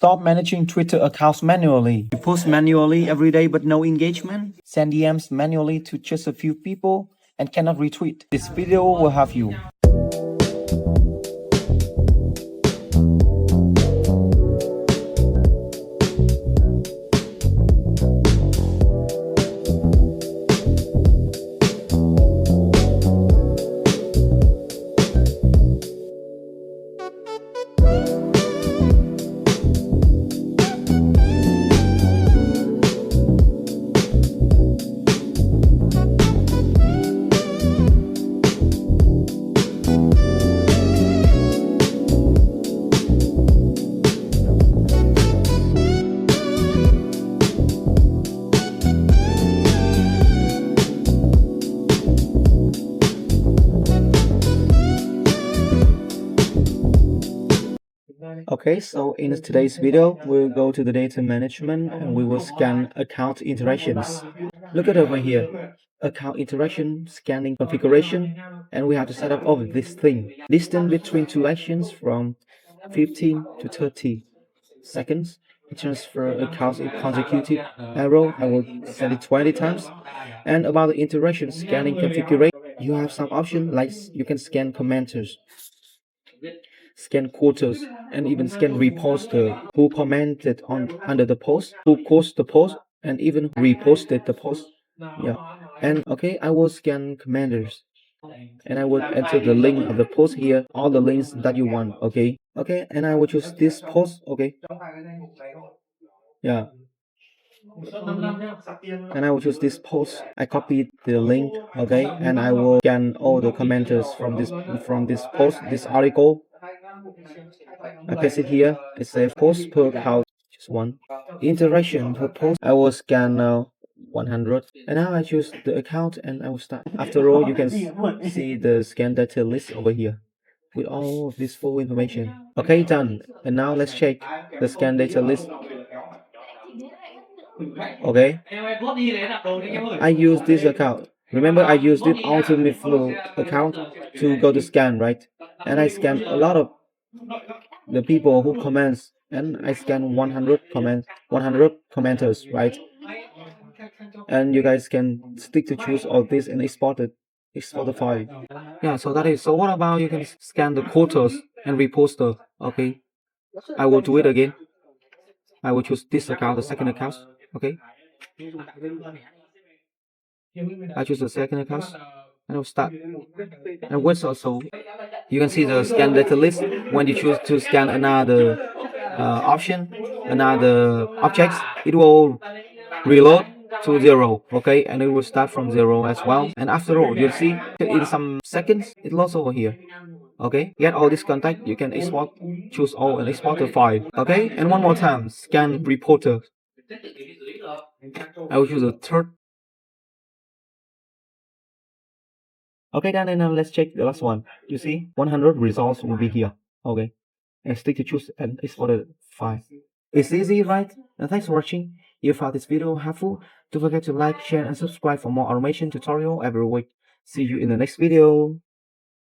Stop managing Twitter accounts manually. You post manually every day but no engagement. Send DMs manually to just a few people and cannot retweet. This video will help you. Okay, so in today's video, we'll go to the data management and we will scan account interactions. Look at over here, account interaction, scanning configuration, and we have to set up all of this thing. Distance between two actions from 15 to 30 seconds. Transfer accounts in consecutive arrow, I will set it 20 times. And about the interaction scanning configuration, you have some options like you can scan commenters, scan quotas, and even scan reposter who commented on under the post, who caused the post, and even reposted the post. Yeah. And okay, I will scan commanders and I will enter the link of the post here, all the links that you want. Okay, and I will choose this post. Okay, yeah, and I will choose this post. I copy the link. Okay, and I will scan all the commenters from this post, this article. I paste it here. It says post per account, just one. Interaction per post, I will scan 100. And now I choose the account and I will start. After all, you can see the scan data list over here with all of this full information. Okay, done. And now let's check the scan data list. Okay, I use this account. Remember, I used this ultimate flow account to go to scan, right? And I scan a lot of the people who comments, and I scan 100 comments, 100 commenters, right? And you guys can stick to choose all this and export the file. Yeah, so that is. So what about you can scan the quotas and reposter? Okay, I will do it again. I will choose this account, the second account. Okay, I choose the second account and I'll start. And what's also, you can see the scan data list. When you choose to scan another option, another objects, it will reload to 0. Okay, and it will start from 0 as well. And after all, you'll see in some seconds it loads over here. Okay, get all this contact, you can export, choose all and export the file. Okay, and one more time, scan reporter. I will choose the third. Okay, then and now let's check the last one. You see 100 results will be here. Okay, and stick to choose and export the file. It's easy, right? And thanks for watching. If you found this video helpful, don't forget to like, share and subscribe for more automation tutorial every week. See you in the next video.